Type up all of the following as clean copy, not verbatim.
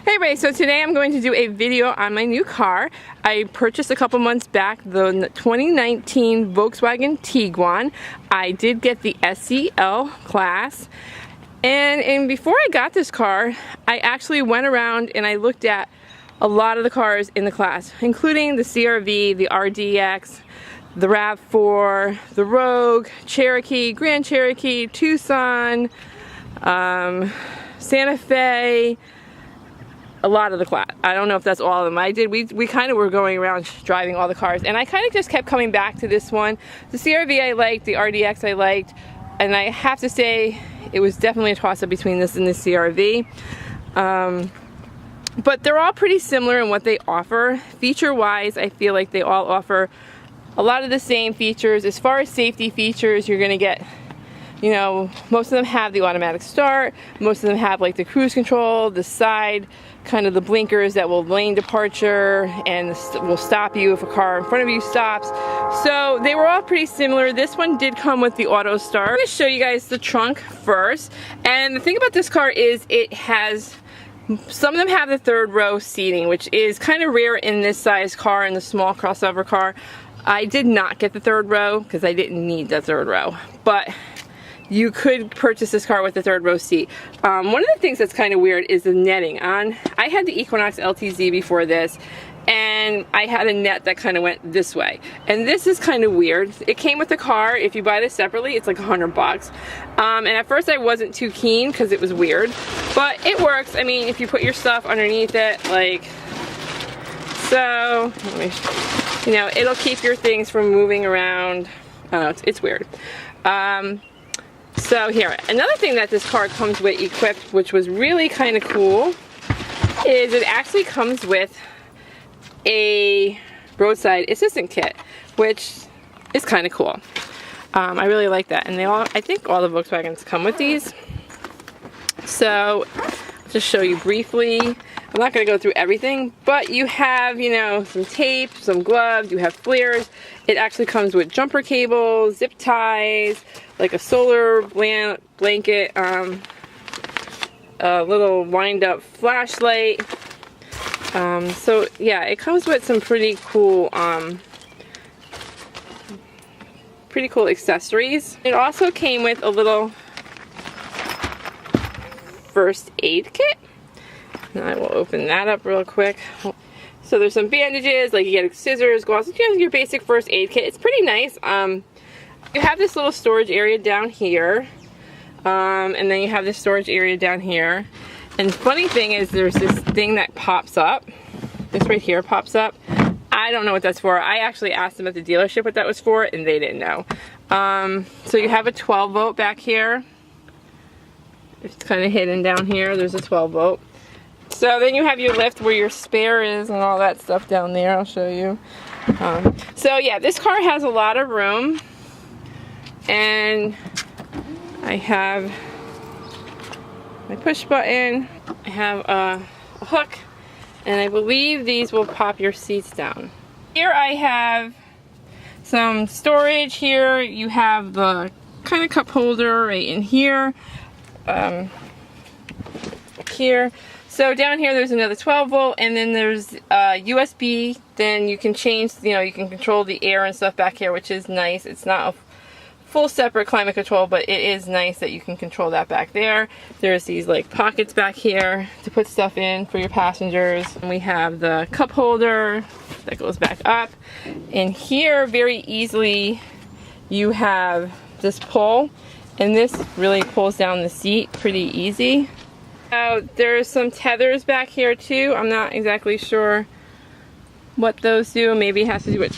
Hey everybody, so today I'm going to do a video on my new car. I purchased a couple months back the 2019 Volkswagen Tiguan. I did get the SEL class. And before I got this car, I actually went around and I looked at a lot of the cars in the class, including the CR-V, the RDX, the RAV4, the Rogue, Cherokee, Grand Cherokee, Tucson, Santa Fe, a lot of the class. I don't know if that's all of them. We kind of were going around driving all the cars, and I kind of just kept coming back to this one. The CR-V I liked, the RDX I liked, and I have to say it was definitely a toss-up between this and the CR-V. But they're all pretty similar in what they offer. Feature-wise, I feel like they all offer a lot of the same features. As far as safety features, you're gonna get, you know, most of them have the automatic start, most of them have like the cruise control, the side, kind of the blinkers that will lane departure and will stop you if a car in front of you stops. So they were all pretty similar. This one did come with the auto start. I'm gonna show you guys the trunk first. And the thing about this car is it has, some of them have the third row seating, which is kind of rare in this size car, in the small crossover car. I did not get the third row because I didn't need the third row, but you could purchase this car with the third row seat. One of the things that's kind of weird is the netting. I had the Equinox LTZ before this, and I had a net that kind of went this way. And this is kind of weird. It came with the car. If you buy this separately, it's like $100. And at first I wasn't too keen because it was weird, but it works. I mean, if you put your stuff underneath it, like so, you know, it'll keep your things from moving around. I don't know, it's weird. So here, another thing that this car comes with equipped, which was really kind of cool, is it actually comes with a roadside assistant kit, which is kind of cool. I really like that, and I think all the Volkswagens come with these. So, just show you briefly. I'm not going to go through everything, but you have, you know, some tape, some gloves, you have flares. It actually comes with jumper cables, zip ties, like a solar blanket, a little wind-up flashlight. So yeah, it comes with some pretty cool accessories. It also came with a little first aid kit. And I will open that up real quick. So there's some bandages, like you get scissors, gloves, you have your basic first aid kit. It's pretty nice. You have this little storage area down here, and then you have this storage area down here. And the funny thing is there's this thing that pops up. This right here pops up. I don't know what that's for. I actually asked them at the dealership what that was for, and they didn't know. So you have a 12 volt back here. It's kind of hidden down here. There's a 12 volt. So then you have your lift where your spare is and all that stuff down there. I'll show you. So yeah, this car has a lot of room. And I have my push button. I have a hook. And I believe these will pop your seats down. Here I have some storage. Here you have the kind of cup holder right in here. Here. So down here there's another 12 volt, and then there's USB. Then you can change, you know, you can control the air and stuff back here, which is nice. It's not a full separate climate control, but it is nice that you can control that back there. There's these like pockets back here to put stuff in for your passengers. And we have the cup holder that goes back up. And here very easily you have this pull, and this really pulls down the seat pretty easy. Now there's some tethers back here too. I'm not exactly sure what those do. Maybe it has to do with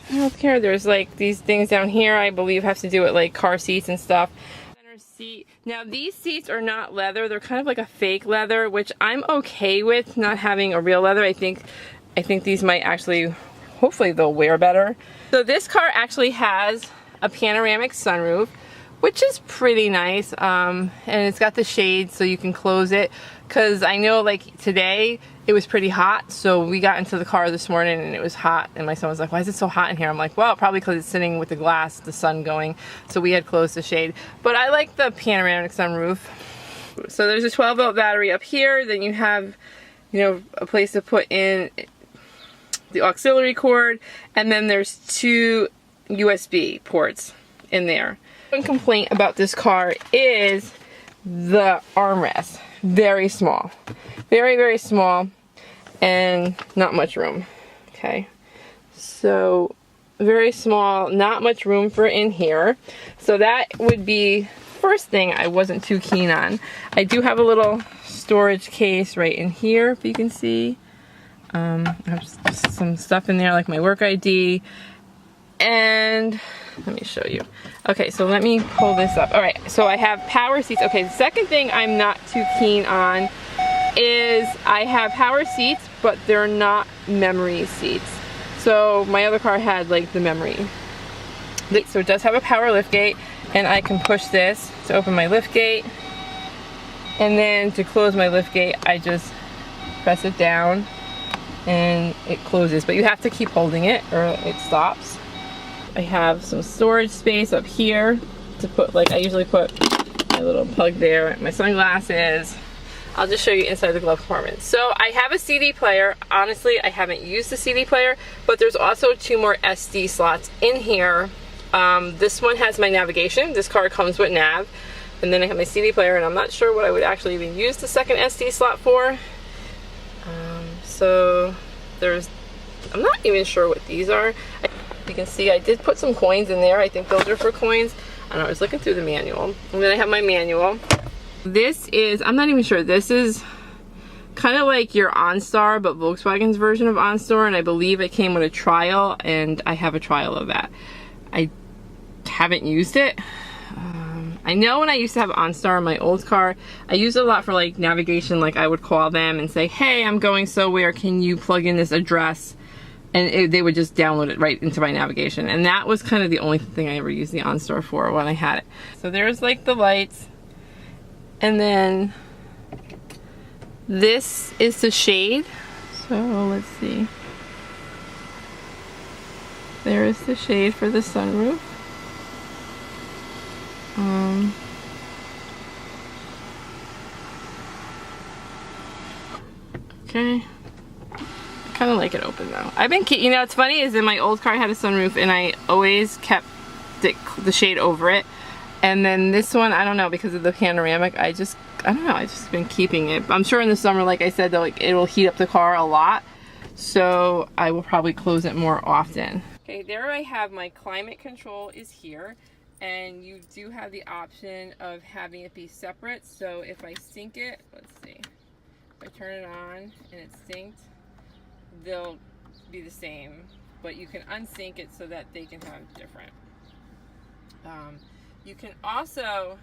healthcare. There's like these things down here I believe have to do with like car seats and stuff. Center seat. Now these seats are not leather. They're kind of like a fake leather, which I'm okay with not having a real leather. I think these might actually, hopefully they'll wear better. So this car actually has a panoramic sunroof, which is pretty nice, and it's got the shades so you can close it, because I know like today it was pretty hot, so we got into the car this morning and it was hot, and my son was like, why is it so hot in here? I'm like, well, probably because it's sitting with the glass, the sun going, so we had closed the shade. But I like the panoramic sunroof. So there's a 12-volt battery up here. Then you have, you know, a place to put in the auxiliary cord, and then there's 2 USB ports in there. One complaint about this car is the armrest. Very small. Very, very small, and not much room. Okay. So very small, not much room for in here. So that would be first thing I wasn't too keen on. I do have a little storage case right in here, if you can see. I have some stuff in there like my work ID, and let me show you. Okay, so let me pull this up. All right, so I have power seats. Okay, the second thing I'm not too keen on is I have power seats, but they're not memory seats. So my other car had like the memory. So it does have a power lift gate, and I can push this to open my lift gate, and then to close my lift gate I just press it down and it closes, but you have to keep holding it or it stops. I have some storage space up here to put, like I usually put my little plug there, my sunglasses. I'll just show you inside the glove compartment. So I have a CD player. Honestly, I haven't used the CD player, but there's also 2 more SD slots in here. This one has my navigation. This car comes with nav. And then I have my CD player, and I'm not sure what I would actually even use the second SD slot for. So I'm not even sure what these are. You can see I did put some coins in there. I think those are for coins. I don't know, I was looking through the manual. And then I have my manual. This is, I'm not even sure, this is kind of like your OnStar, but Volkswagen's version of OnStar, and I believe it came with a trial, and I have a trial of that. I haven't used it. I know when I used to have OnStar in my old car, I used it a lot for like navigation. Like I would call them and say, hey, I'm going somewhere, can you plug in this address? And they would just download it right into my navigation. And that was kind of the only thing I ever used the OnStar for when I had it. So there's like the lights. And then this is the shade. So let's see. There is the shade for the sunroof. Okay. I kind of like it open though. I've been, you know, it's funny is in my old car I had a sunroof and I always kept the shade over it. And then this one, I don't know, because of the panoramic, I don't know, I've just been keeping it. I'm sure in the summer, like I said, though, like, it will heat up the car a lot. So I will probably close it more often. Okay, there I have my climate control is here. And you do have the option of having it be separate. So if I sync it, let's see. If I turn it on and it's synced, they'll be the same. But you can unsync it so that they can have different. You can also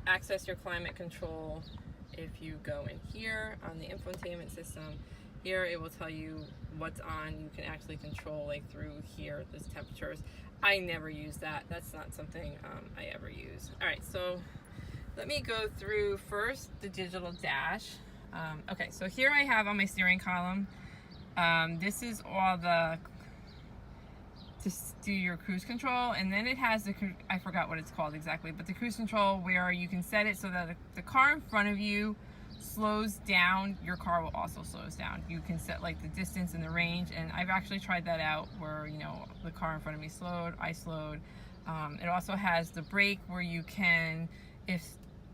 access your climate control if you go in here on the infotainment system. Here it will tell you what's on. You can actually control like through here the temperatures. I never use that. That's not something I ever use. All right, so let me go through first the digital dash. Okay, so here I have on my steering column, this is all the, to do your cruise control, and then it has the, I forgot what it's called exactly, but the cruise control where you can set it so that the car in front of you slows down, your car will also slow down. You can set like the distance and the range, and I've actually tried that out where, you know, the car in front of me slowed, I slowed. It also has the brake where you can, if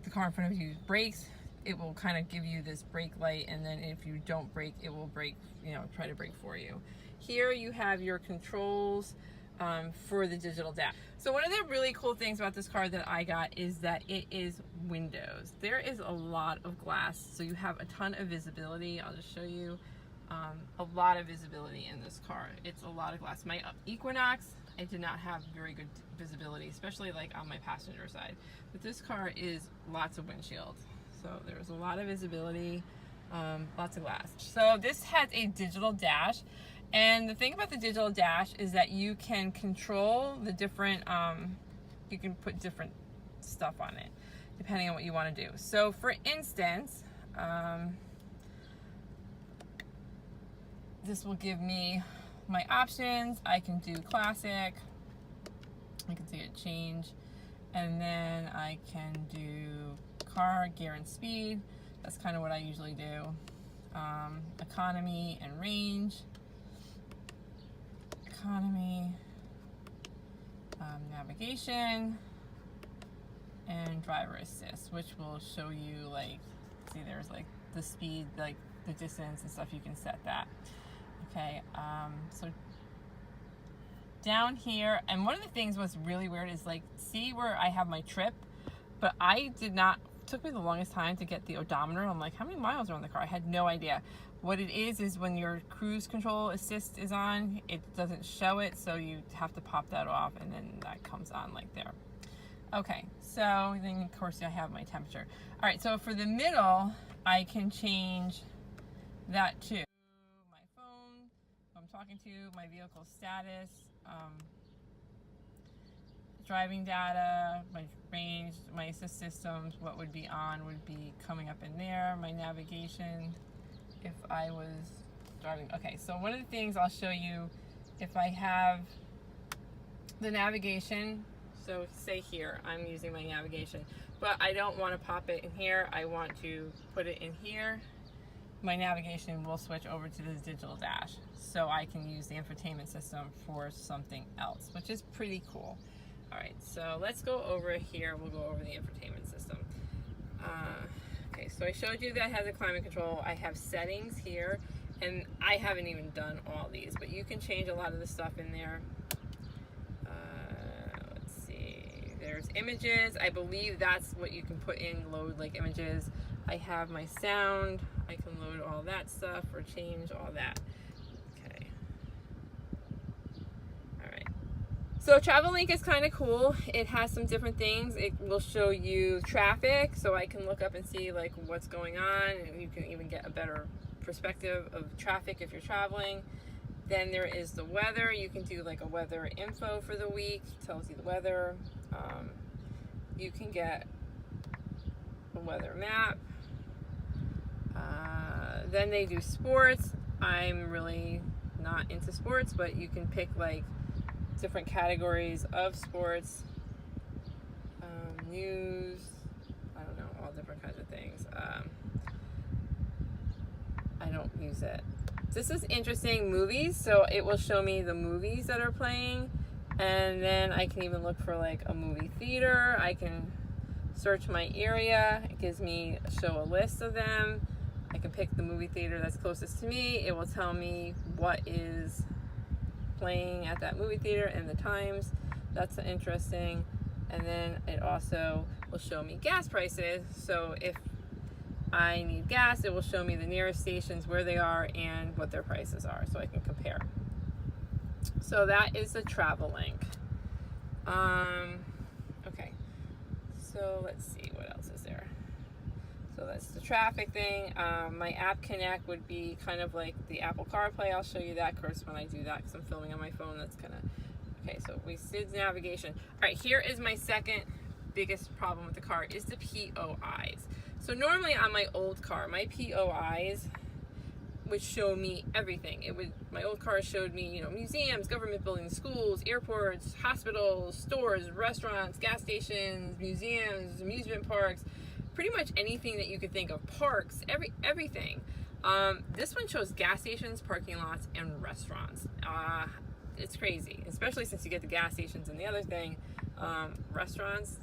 the car in front of you brakes, it will kind of give you this brake light, and then if you don't brake, it will brake, you know, try to brake for you. Here you have your controls for the digital dash. So one of the really cool things about this car that I got is that it is windows. There is a lot of glass, so you have a ton of visibility. I'll just show you a lot of visibility in this car. It's a lot of glass. My Equinox, I did not have very good visibility, especially like on my passenger side. But this car is lots of windshield. So there's a lot of visibility, lots of glass. So this has a digital dash. And the thing about the digital dash is that you can control the different, you can put different stuff on it depending on what you want to do. So for instance, this will give me my options. I can do classic, I can see it change, And then I can do car, gear, and speed. That's kind of what I usually do. Economy and range. Economy, navigation, and driver assist, which will show you, like, see, there's like the speed, like the distance and stuff. You can set that. Okay, so down here, and one of the things what's really weird is, like, see where I have my trip, but I did not, it took me the longest time to get the odometer. I'm like, how many miles are on the car? I had no idea. What it is when your cruise control assist is on, it doesn't show it, so you have to pop that off, and then that comes on like there. Okay, so then of course I have my temperature. All right, so for the middle, I can change that too. My phone, who I'm talking to, my vehicle status, driving data, my range, my assist systems, what would be on would be coming up in there, my navigation, if I was driving. Okay, so one of the things I'll show you, if I have the navigation, so say here, I'm using my navigation, but I don't want to pop it in here, I want to put it in here, my navigation will switch over to this digital dash, so I can use the infotainment system for something else, which is pretty cool. All right, so let's go over here, we'll go over the infotainment system. Okay, so I showed you that has a climate control. I have settings here, and I haven't even done all these, but you can change a lot of the stuff in there. Let's see, there's images. I believe that's what you can put in, load like images. I have my sound. I can load all that stuff or change all that. Okay. All right. So TravelLink is kind of cool. It has some different things. It will show you traffic, so I can look up and see like what's going on, and you can even get a better perspective of traffic if you're traveling. Then there is the weather. You can do like a weather info for the week. It tells you the weather. You can get a weather map. Then they do sports. I'm really not into sports, but you can pick like different categories of sports, news, I don't know, all different kinds of things. I don't use it. This is interesting, movies, so it will show me the movies that are playing, and then I can even look for like a movie theater. I can search my area. It gives me show a list of them. I can pick the movie theater that's closest to me. It will tell me what is playing at that movie theater and the times. That's interesting. And then it also will show me gas prices. So if I need gas, it will show me the nearest stations, where they are, and what their prices are, so I can compare. So that is the TravelLink. Okay, so let's see, what else is there? So that's the traffic thing. My App Connect would be kind of like the Apple CarPlay. I'll show you that, of course, when I do that, because I'm filming on my phone. That's kind of, okay, so we did navigation. All right, here is my second biggest problem with the car, is the POIs. So normally on my old car, my POIs would show me everything. My old car showed me, museums, government buildings, schools, airports, hospitals, stores, restaurants, gas stations, museums, amusement parks, pretty much anything that you could think of, parks, everything. This one shows gas stations, parking lots, and restaurants. It's crazy, especially since you get the gas stations and the other thing, restaurants,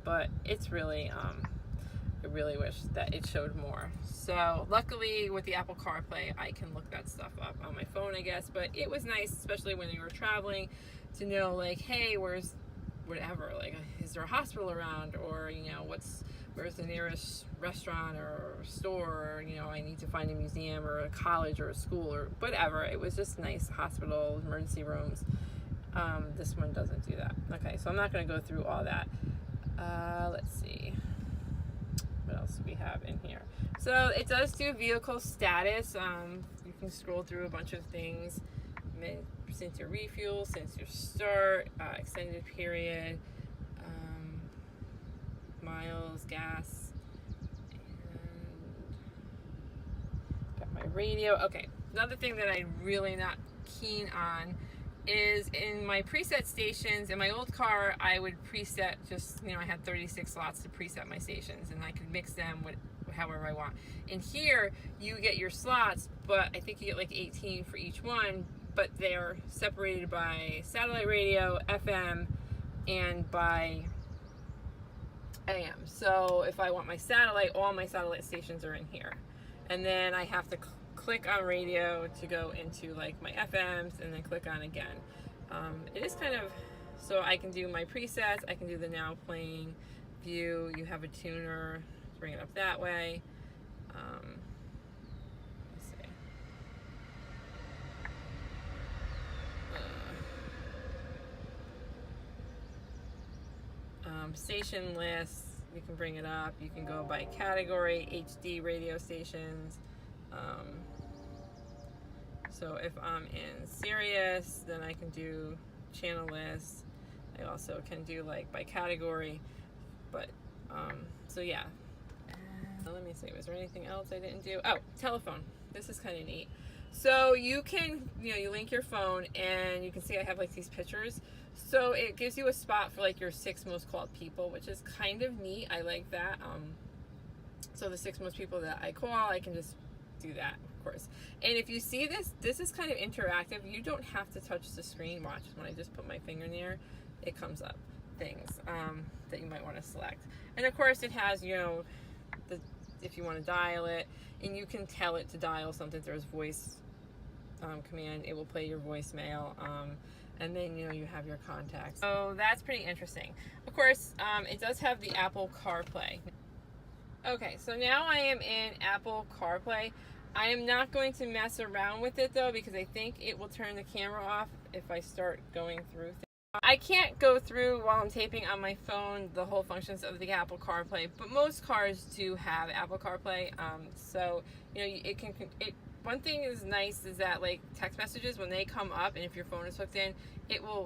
but it's really, I really wish that it showed more. So luckily with the Apple CarPlay, I can look that stuff up on my phone, I guess, but it was nice, especially when you were traveling, to know like, hey, where's whatever, like, is there a hospital around, or where's the nearest restaurant or store, or I need to find a museum or a college or a school or whatever. It was just nice. Hospital, emergency rooms. This one doesn't do that. Okay, so I'm not going to go through all that. Let's see, what else do we have in here? So it does do vehicle status. You can scroll through a bunch of things. Since your refuel, since your start, extended period, miles, gas, and got my radio. Okay, another thing that I'm really not keen on is in my preset stations. In my old car, I would preset just, I had 36 slots to preset my stations, and I could mix them with however I want. In here, you get your slots, but I think you get like 18 for each one, but they're separated by satellite radio, FM, and by AM. So if I want my satellite, all my satellite stations are in here. And then I have to click on radio to go into like my FMs, and then click on again. It is kind of, so I can do my presets, I can do the now playing view. You have a tuner, bring it up that way. Let's see. Station lists, you can bring it up. You can go by category, HD radio stations. So if I'm in Sirius, then I can do channel lists. I also can do like by category, but so yeah. Let me see, was there anything else I didn't do? Oh, telephone. This is kind of neat. So you can, you link your phone, and you can see I have like these pictures. So it gives you a spot for like your 6 most called people, which is kind of neat. I like that. So the 6 most people that I call, I can just do that, of course. And if you see this, this is kind of interactive. You don't have to touch the screen. Watch, when I just put my finger near, it comes up things that you might want to select. And of course it has, if you want to dial it, and you can tell it to dial something. There's voice command, it will play your voicemail, and then you have your contacts. So that's pretty interesting. Of course, it does have the Apple CarPlay. Okay, so now I am in Apple CarPlay. I am not going to mess around with it though, because I think it will turn the camera off if I start going through things. I can't go through while I'm taping on my phone the whole functions of the Apple CarPlay, but most cars do have Apple CarPlay. So one thing is nice is that like text messages, when they come up and if your phone is hooked in,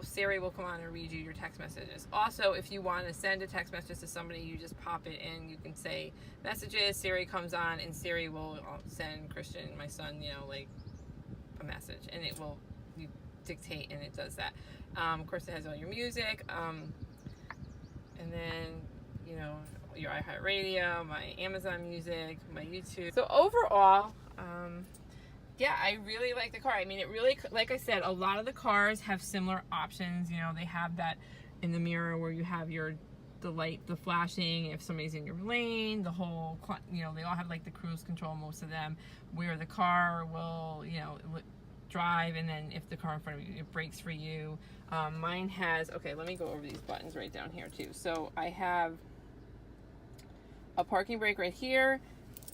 Siri will come on and read you your text messages. Also, if you want to send a text message to somebody, you just pop it in. You can say messages, Siri comes on, and Siri will send Christian, my son, like a message, and it will dictate, and it does that. Of course, it has all your music, and then your iHeartRadio, my Amazon Music, my YouTube. So overall, yeah, I really like the car. I mean, it really, like I said, a lot of the cars have similar options. They have that in the mirror where you have the light, the flashing if somebody's in your lane, the whole, they all have like the cruise control, most of them, where the car will, drive, and then if the car in front of you, it brakes for you. Mine has, okay, let me go over these buttons right down here too. So I have a parking brake right here,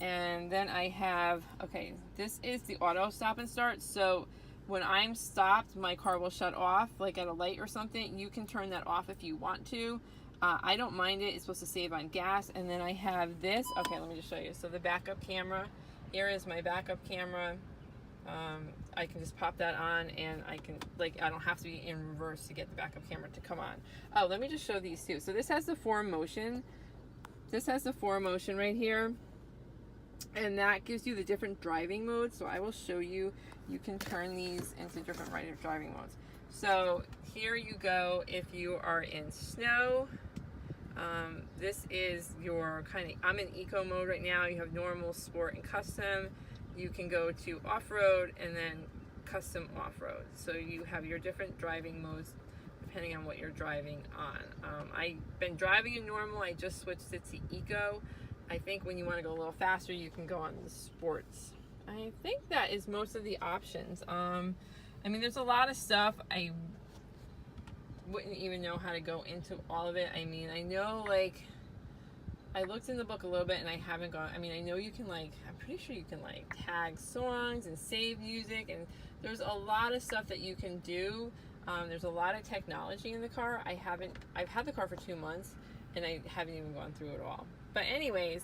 and then I have, okay, this is the auto stop and start. So when I'm stopped, my car will shut off, like at a light or something. You can turn that off if you want to. I don't mind it. It's supposed to save on gas. And then I have this. Okay, let me just show you. So the backup camera. Here is my backup camera. I can just pop that on, and I can, I don't have to be in reverse to get the backup camera to come on. Oh, let me just show these too. So this has the 4Motion. This has the 4Motion right here, and that gives you the different driving modes. So I will show you. You can turn these into different driving modes. So here you go. If you are in snow, this is your I'm in eco mode right now. You have normal, sport, and custom. You can go to off-road and then custom off-road. So you have your different driving modes depending on what you're driving on. I've been driving in normal. I just switched it to eco. I think when you want to go a little faster, you can go on the sports. I think that is most of the options. I mean, there's a lot of stuff. I wouldn't even know how to go into all of it. I mean, I know, I looked in the book a little bit, and I haven't gone. I mean, I know you can I'm pretty sure you can tag songs and save music, and there's a lot of stuff that you can do. There's a lot of technology in the car. I've had the car for 2 months, and I haven't even gone through it all. But anyways,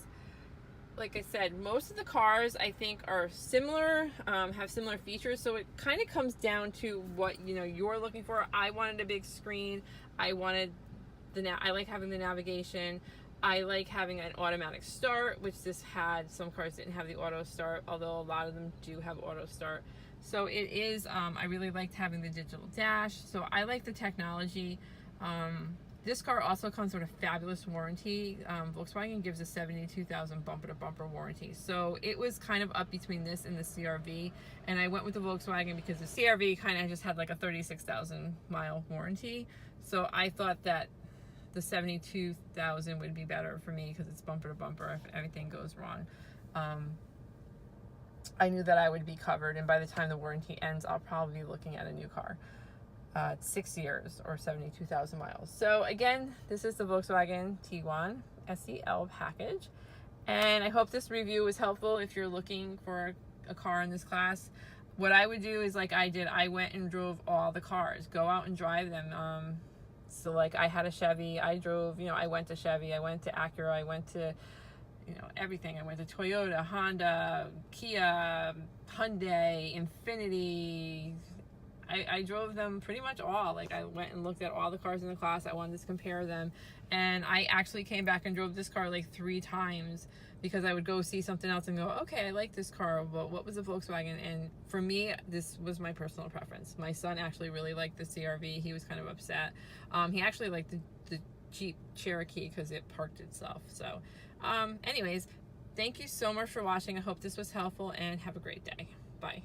like I said, most of the cars I think are similar, have similar features. So it kind of comes down to what you're looking for. I wanted a big screen. I like having the navigation. I like having an automatic start, which this had. Some cars didn't have the auto start, although a lot of them do have auto start. So it is, I really liked having the digital dash. So I like the technology. This car also comes with a fabulous warranty. Volkswagen gives a 72,000 bumper-to-bumper warranty. So it was kind of up between this and the CR-V. And I went with the Volkswagen because the CR-V kind of just had like a 36,000 mile warranty. So I thought that the 72,000 would be better for me because it's bumper to bumper if everything goes wrong. I knew that I would be covered, and by the time the warranty ends, I'll probably be looking at a new car. 6 years or 72,000 miles. So again, this is the Volkswagen Tiguan SEL package, and I hope this review was helpful if you're looking for a car in this class. What I would do is like I did, I went and drove all the cars, go out and drive them. So like I had a Chevy, I drove, I went to Chevy, I went to Acura, I went to, everything. I went to Toyota, Honda, Kia, Hyundai, Infiniti. I drove them pretty much all. Like I went and looked at all the cars in the class. I wanted to compare them. And I actually came back and drove this car like 3 times because I would go see something else and go, okay, I like this car, but what was the Volkswagen? And for me, this was my personal preference. My son actually really liked the CR-V. He was kind of upset. He actually liked the Jeep Cherokee because it parked itself. So anyways, thank you so much for watching. I hope this was helpful, and have a great day. Bye.